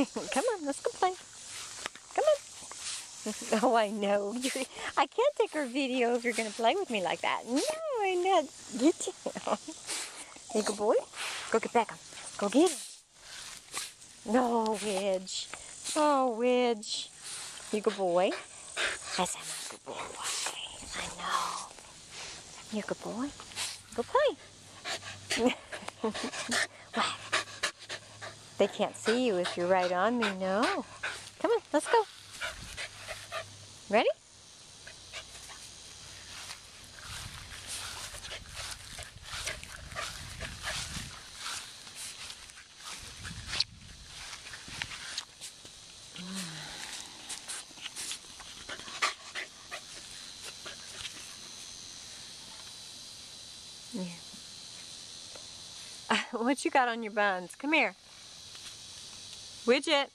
Come on, let's go play. Come on. Oh, I know. I can't take her video if you're going to play with me like that. No, I'm not. Get down. Hey, good boy. Go get Beckham. Go get him. No, Wedge. Oh, Wedge. You good boy. I said, I'm a good boy. I know. You good boy. Go play. What? They can't see you if you're right on me. No. Come on, let's go. Ready? Yeah. What you got on your buns? Come here. Widget.